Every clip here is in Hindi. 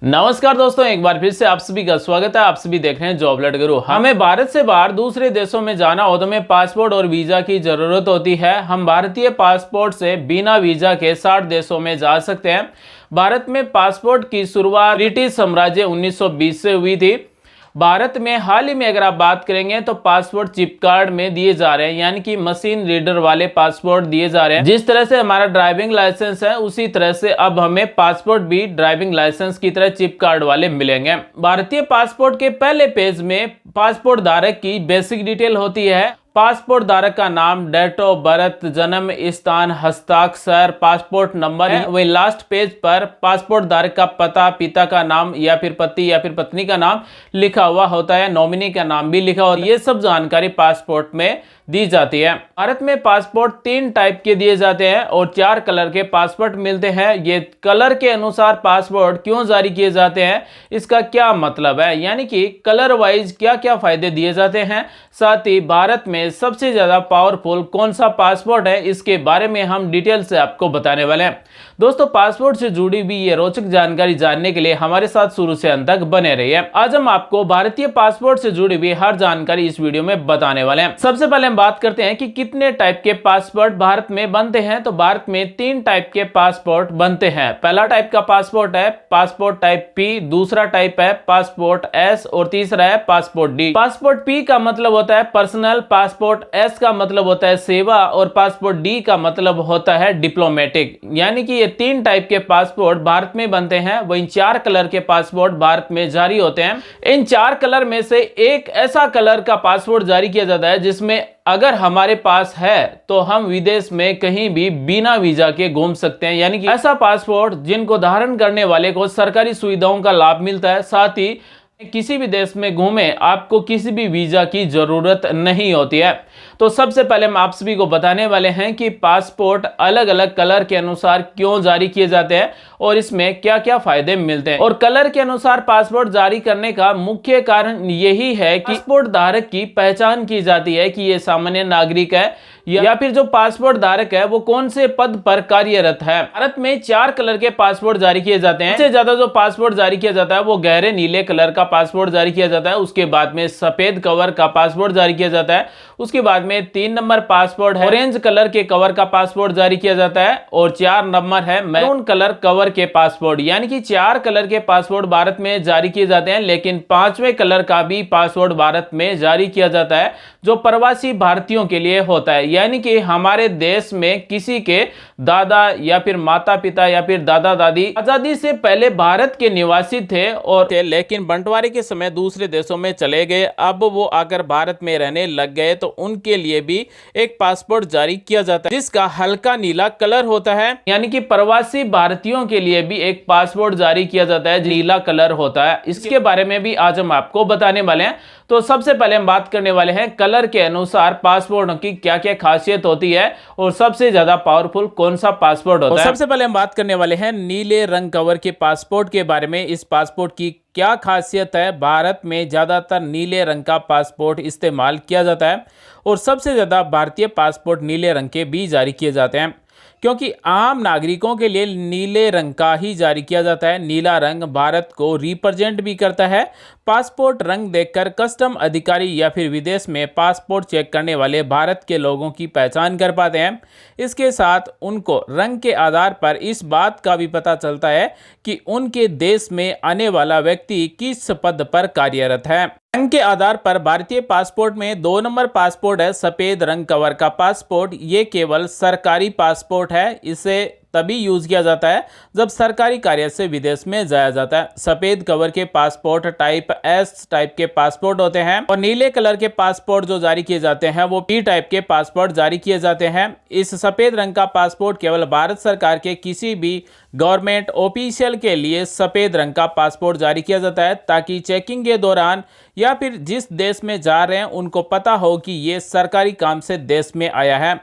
नमस्कार दोस्तों, एक बार फिर से आप सभी का स्वागत है। आप सभी देख रहे हैं जॉब अलर्ट गुरु। हमें भारत से बाहर दूसरे देशों में जाना हो तो हमें पासपोर्ट और वीजा की जरूरत होती है। हम भारतीय पासपोर्ट से बिना वीजा के 60 देशों में जा सकते हैं। भारत में पासपोर्ट की शुरुआत ब्रिटिश साम्राज्य 1920 से हुई थी। भारत में हाल ही में अगर आप बात करेंगे तो पासपोर्ट चिप कार्ड में दिए जा रहे हैं, यानी कि मशीन रीडर वाले पासपोर्ट दिए जा रहे हैं। जिस तरह से हमारा ड्राइविंग लाइसेंस है उसी तरह से अब हमें पासपोर्ट भी ड्राइविंग लाइसेंस की तरह चिप कार्ड वाले मिलेंगे। भारतीय पासपोर्ट के पहले पेज में पासपोर्ट धारक की बेसिक डिटेल होती है। पासपोर्ट धारक का नाम, डेट ऑफ बर्थ, जन्म स्थान, हस्ताक्षर, पासपोर्ट नंबर है। वही लास्ट पेज पर पासपोर्ट धारक का पता, पिता का नाम या फिर पति या फिर पत्नी का नाम लिखा हुआ होता है। नॉमिनी का नाम भी लिखा होता है। ये सब जानकारी पासपोर्ट में दी जाती है। भारत में पासपोर्ट 3 टाइप के दिए जाते हैं और 4 कलर के पासपोर्ट मिलते हैं। ये कलर के अनुसार पासपोर्ट क्यों जारी किए जाते हैं, इसका क्या मतलब है, यानी कि कलर वाइज क्या क्या फायदे दिए जाते हैं। साथ ही भारत में सबसे ज्यादा पावरफुल कौन सा पासपोर्ट है, इसके बारे में हम डिटेल से आपको बताने वाले हैं। दोस्तों, पासपोर्ट से जुड़ी भी ये रोचक जानकारी जानने के लिए हमारे साथ शुरू से अंत तक बने रहिए। आज हम आपको भारतीय पासपोर्ट से जुड़ी हुई हर जानकारी इस वीडियो में बताने वाले हैं। सबसे पहले हम बात करते हैं कि कितने टाइप के पासपोर्ट भारत में बनते हैं। तो भारत में 3 टाइप के पासपोर्ट बनते हैं। पहला टाइप का पासपोर्ट है पासपोर्ट टाइप पी, दूसरा टाइप है पासपोर्ट एस और तीसरा है पासपोर्ट डी। पासपोर्ट पी का मतलब होता है पर्सनल, पासपोर्ट एस का मतलब होता है सेवा और पासपोर्ट डी का मतलब होता है डिप्लोमेटिक। यानी कि ये 3 टाइप के पासपोर्ट भारत में बनते हैं। वहीं 4 कलर के पासपोर्ट भारत में जारी होते हैं। इन 4 कलर में से एक ऐसा कलर का पासपोर्ट जारी किया जाता है जिसमें अगर हमारे पास है तो हम विदेश में कहीं भी बिना वीजा के घूम सकते हैं। यानी कि ऐसा पासपोर्ट जिनको धारण करने वाले को सरकारी सुविधाओं का लाभ मिलता है। साथ ही किसी भी देश में घूमे आपको किसी भी वीजा की जरूरत नहीं होती है। तो सबसे पहले हम आप सभी को बताने वाले हैं कि पासपोर्ट अलग अलग कलर के अनुसार क्यों जारी किए जाते हैं और इसमें क्या क्या फायदे मिलते हैं। और कलर के अनुसार पासपोर्ट जारी करने का मुख्य कारण यही है कि पासपोर्ट धारक की पहचान की जाती है कि ये सामान्य नागरिक है या फिर जो पासपोर्ट धारक है वो कौन से पद पर कार्यरत है। भारत में 4 कलर के पासपोर्ट जारी किए जाते हैं। सबसे ज्यादा जो पासपोर्ट जारी किया जाता है वो गहरे नीले कलर का पासपोर्ट जारी किया जाता है। उसके बाद में सफेद कवर का पासपोर्ट जारी किया जाता है। उसके बाद में 3 नंबर पासपोर्ट है ऑरेंज कलर के कवर का पासपोर्ट जारी किया जाता है और 4 नंबर है मैरून कलर कवर के पासपोर्ट। यानी कि 4 कलर के पासपोर्ट भारत में जारी किए जाते हैं, लेकिन 5वें कलर का भी पासपोर्ट भारत में जारी किया जाता है जो प्रवासी भारतीयों के लिए होता है। यानी कि हमारे देश में किसी के दादा या फिर माता पिता या फिर दादा दादी आजादी से पहले भारत के निवासी थे और लेकिन बंटवारे के समय दूसरे देशों में चले गए। अब वो आकर भारत में रहने लग गए तो उनके लिए भी एक पासपोर्ट जारी किया जाता है जिसका हल्का नीला कलर होता है। यानी कि प्रवासी भारतीयों के लिए भी एक पासपोर्ट जारी किया जाता है नीला कलर होता है। इसके बारे में भी आज हम आपको बताने वाले हैं। तो सबसे पहले हम बात करने वाले हैं कलर के अनुसार पासपोर्ट की क्या क्या खासियत होती है और सबसे ज्यादा पावरफुल कौन सा पासपोर्ट होता है। सबसे पहले हम बात करने वाले हैं नीले रंग कवर के पासपोर्ट के बारे में। इस पासपोर्ट की क्या खासियत है। भारत में ज्यादातर नीले रंग का पासपोर्ट इस्तेमाल किया जाता है और सबसे ज्यादा भारतीय पासपोर्ट नीले रंग के भी जारी किए जाते हैं क्योंकि आम नागरिकों के लिए नीले रंग का ही जारी किया जाता है। नीला रंग भारत को रिप्रेजेंट भी करता है। पासपोर्ट रंग देखकर कस्टम अधिकारी या फिर विदेश में पासपोर्ट चेक करने वाले भारत के लोगों की पहचान कर पाते हैं। इसके साथ उनको रंग के आधार पर इस बात का भी पता चलता है कि उनके देश में आने वाला व्यक्ति किस पद पर कार्यरत है। रंग के आधार पर भारतीय पासपोर्ट में 2 नंबर पासपोर्ट है सफेद रंग कवर का पासपोर्ट। ये केवल सरकारी पासपोर्ट है। इसे तभी यूज किया जाता है जब सरकारी कार्य से विदेश में जाया जाता है। सफेद कवर के पासपोर्ट टाइप एस टाइप के पासपोर्ट होते हैं और नीले कलर के पासपोर्ट जो जारी किए जाते हैं वो पी टाइप के पासपोर्ट जारी किए जाते हैं। इस सफेद रंग का पासपोर्ट केवल भारत सरकार के किसी भी गवर्नमेंट ऑफिशियल के लिए सफेद रंग का पासपोर्ट जारी किया जाता है ताकि चेकिंग के दौरान या फिर जिस देश में जा रहे हैं उनको पता हो कि ये सरकारी काम से देश में आया है।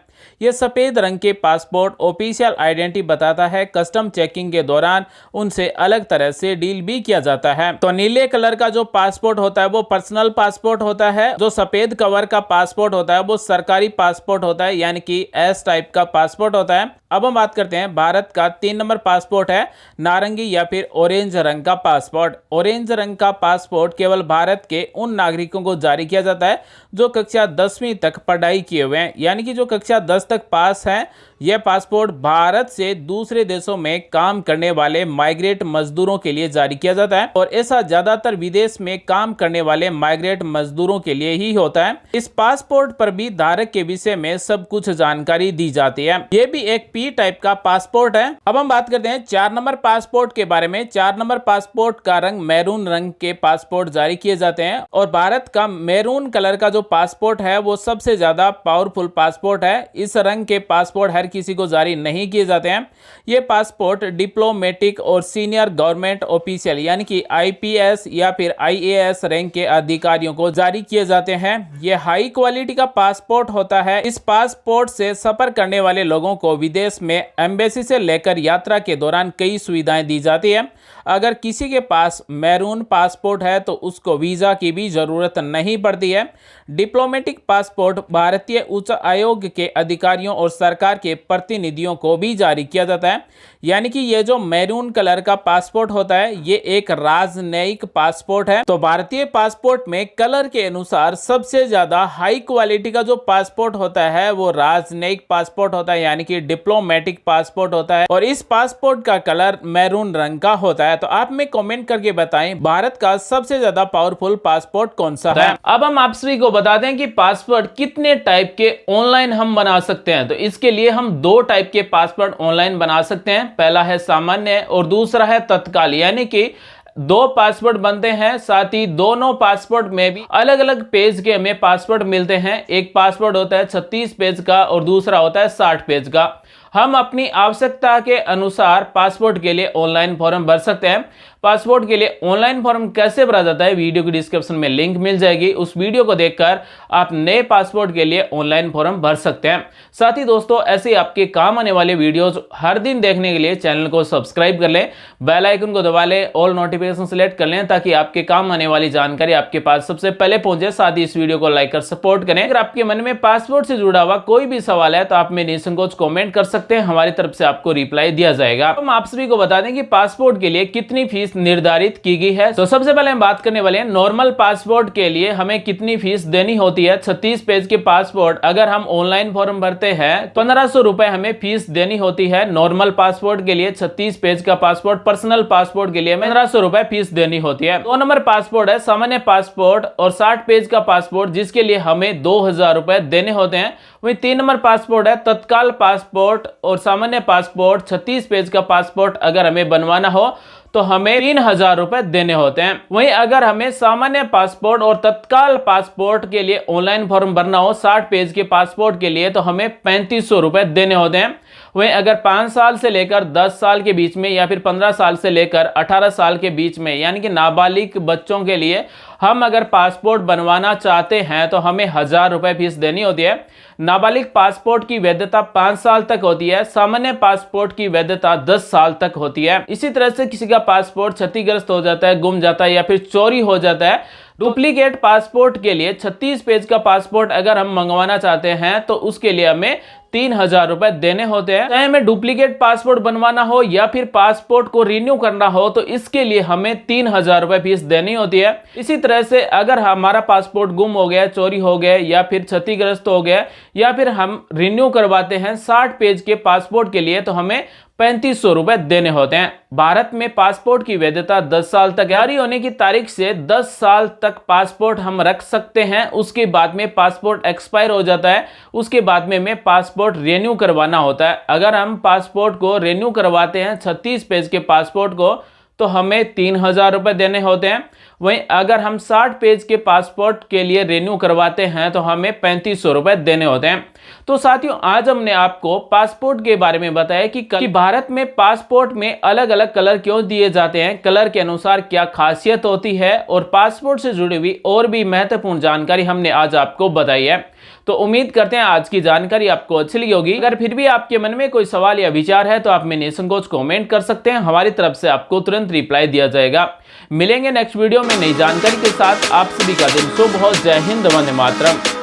यह सफेद रंग के पासपोर्ट ऑफिशियल आइडेंटिटी बताता है। कस्टम चेकिंग के दौरान उनसे अलग तरह से डील भी किया जाता है। तो नीले कलर का जो पासपोर्ट होता है वो पर्सनल पासपोर्ट होता है। जो सफेद कवर का पासपोर्ट होता है वो सरकारी पासपोर्ट होता है, यानी कि एस टाइप का पासपोर्ट होता है। अब हम बात करते हैं भारत का 3 नंबर पासपोर्ट है नारंगी या फिर ऑरेंज रंग का पासपोर्ट। ऑरेंज रंग का पासपोर्ट केवल भारत के उन नागरिकों को जारी किया जाता है जो कक्षा 10वीं तक पढ़ाई किए हुए हैं, यानी कि जो कक्षा 10 तक पास हैं। यह पासपोर्ट भारत से दूसरे देशों में काम करने वाले माइग्रेट मजदूरों के लिए जारी किया जाता है और ऐसा ज्यादातर विदेश में काम करने वाले माइग्रेट मजदूरों के लिए ही होता है। इस पासपोर्ट पर भी धारक के विषय में सब कुछ जानकारी दी जाती है। ये भी एक पी टाइप का पासपोर्ट है। अब हम बात करते हैं 4 नंबर पासपोर्ट के बारे में। 4 नंबर पासपोर्ट का रंग मैरून रंग के पासपोर्ट जारी किए जाते हैं और भारत का मैरून कलर का जो पासपोर्ट है वो सबसे ज्यादा पावरफुल पासपोर्ट है। इस रंग के पासपोर्ट हर किसी को जारी नहीं किए जाते हैं। ये पासपोर्ट डिप्लोमेटिक और सीनियर गवर्नमेंट ऑफिशियल यानी कि आईपीएस या फिर आईएएस रैंक के अधिकारियों को जारी किए जाते हैं। ये हाई क्वालिटी का पासपोर्ट होता है। इस पासपोर्ट से सफर करने वाले लोगों को विदेश में एम्बेसी से लेकर यात्रा के दौरान कई सुविधाएं दी जाती है। अगर किसी के पास मैरून पासपोर्ट है तो उसको वीजा की भी जरूरत नहीं पड़ती है। डिप्लोमेटिक पासपोर्ट भारतीय उच्च आयोग के अधिकारियों और सरकार के प्रतिनिधियों को भी जारी किया जाता है, यानी कि ये जो मैरून कलर का पासपोर्ट होता है ये एक राजनयिक पासपोर्ट है। तो भारतीय पासपोर्ट में कलर के अनुसार सबसे ज्यादा हाई क्वालिटी का जो पासपोर्ट होता है वो राजनयिक पासपोर्ट होता है, यानी कि डिप्लोमेटिक पासपोर्ट होता है और इस पासपोर्ट का कलर मैरून रंग का होता है। तो आप में कमेंट करके बताएं भारत का सबसे ज्यादा पावरफुल पासपोर्ट कौन सा है। अब हम आप सभी को बता दें कि पासपोर्ट कितने टाइप के ऑनलाइन हम बना सकते हैं। तो इसके लिए हम 2 टाइप के पासपोर्ट ऑनलाइन बना सकते हैं। पहला है सामान्य और दूसरा है तत्काल, यानी कि 2 पासपोर्ट बनते हैं। साथ ही दोनों पासपोर्ट में भी अलग अलग पेज के हमें पासपोर्ट मिलते हैं। एक पासपोर्ट होता है 36 पेज का और दूसरा होता है 60 पेज का। हम अपनी आवश्यकता के अनुसार पासपोर्ट के लिए ऑनलाइन फॉर्म भर सकते हैं। पासपोर्ट के लिए ऑनलाइन फॉर्म कैसे भरा जाता है वीडियो की डिस्क्रिप्शन में लिंक मिल जाएगी। उस वीडियो को देखकर आप नए पासपोर्ट के लिए ऑनलाइन फॉर्म भर सकते हैं। साथ ही दोस्तों ऐसे आपके काम आने वाले वीडियोस हर दिन देखने के लिए चैनल को सब्सक्राइब कर लें, बेल आइकन को दबा लें, ऑल नोटिफिकेशन सेलेक्ट कर लें ताकि आपके काम आने वाली जानकारी आपके पास सबसे पहले पहुंचे। साथ ही इस वीडियो को लाइक कर सपोर्ट करें। अगर आपके मन में पासपोर्ट से जुड़ा हुआ कोई भी सवाल है तो आप में निसंकोच कॉमेंट कर सकते हैं, हमारी तरफ से आपको रिप्लाई दिया जाएगा। हम आप सभी को बता दें कि पासपोर्ट के लिए कितनी फीस निर्धारित की गई है। तो सबसे पहले हम बात करने वाले हैं नॉर्मल पासपोर्ट के लिए हमें कितनी फीस देनी होती है। 36 पेज के पासपोर्ट अगर हम ऑनलाइन फॉर्म भरते हैं 1500 रुपए हमें फीस देनी होती है। नॉर्मल पासपोर्ट के लिए 36 पेज का पासपोर्ट, पर्सनल पासपोर्ट के लिए 1500 रुपए फीस देनी होती है। 2 नंबर पासपोर्ट है सामान्य पासपोर्ट और 60 पेज का पासपोर्ट जिसके लिए हमें 2000 रुपए देने होते हैं। वही 3 नंबर पासपोर्ट है तत्काल पासपोर्ट और सामान्य पासपोर्ट 36 पेज का पासपोर्ट अगर हमें बनवाना हो तो हमें 3000 रुपए देने होते हैं। वहीं अगर हमें सामान्य पासपोर्ट और तत्काल पासपोर्ट के लिए ऑनलाइन फॉर्म भरना हो 60 पेज के पासपोर्ट के लिए तो हमें 3500 रुपए देने होते हैं। वहीं अगर 5 साल से लेकर 10 साल के बीच में या फिर 15 साल से लेकर 18 साल के बीच में यानी कि नाबालिग बच्चों के लिए हम अगर पासपोर्ट बनवाना चाहते हैं तो हमें 1000 रुपए फीस देनी होती है। नाबालिग पासपोर्ट की वैधता 5 साल तक होती है, सामान्य पासपोर्ट की वैधता 10 साल तक होती है। इसी तरह से किसी का पासपोर्ट क्षतिग्रस्त हो जाता है, गुम जाता है या फिर चोरी हो जाता है, डुप्लीकेट पासपोर्ट के लिए 36 पेज का पासपोर्ट अगर हम मंगवाना चाहते हैं तो उसके लिए हमें 3000 रुपए देने होते हैं। चाहे हमें डुप्लीकेट पासपोर्ट बनवाना हो या फिर पासपोर्ट को रिन्यू करना हो तो इसके लिए हमें 3000 रुपए फीस देनी होती है। इसी तरह से अगर हमारा पासपोर्ट गुम हो गया, चोरी हो गया या फिर क्षतिग्रस्त हो गया या फिर हम रिन्यू करवाते हैं 60 पेज के पासपोर्ट के लिए तो हमें 3500 रुपए देने होते हैं। भारत में पासपोर्ट की वैधता 10 साल तक जारी होने की तारीख से 10 साल तक पासपोर्ट हम रख सकते हैं। उसके बाद में पासपोर्ट एक्सपायर हो जाता है, उसके बाद में हमें पासपोर्ट रिन्यू करवाना होता है। अगर हम पासपोर्ट को रिन्यू करवाते हैं 36 पेज के पासपोर्ट को तो हमें 3000 रुपए देने होते हैं। वहीं अगर हम 60 पेज के पासपोर्ट के लिए रिन्यू करवाते हैं तो हमें 3500 रुपए देने होते हैं। तो साथियों आज हमने आपको पासपोर्ट के बारे में बताया कि भारत में पासपोर्ट में अलग अलग कलर क्यों दिए जाते हैं, कलर के अनुसार क्या खासियत होती है और पासपोर्ट से जुड़ी हुई और भी महत्वपूर्ण जानकारी हमने आज आपको बताई है। तो उम्मीद करते हैं आज की जानकारी आपको अच्छी लगी होगी। अगर फिर भी आपके मन में कोई सवाल या विचार है तो आप में निसंकोच कमेंट कर सकते हैं, हमारी तरफ से आपको तुरंत रिप्लाई दिया जाएगा। मिलेंगे नेक्स्ट वीडियो में नई जानकारी के साथ। आप सभी का दिन शुभ हो। जय हिंद, वंदे मातरम।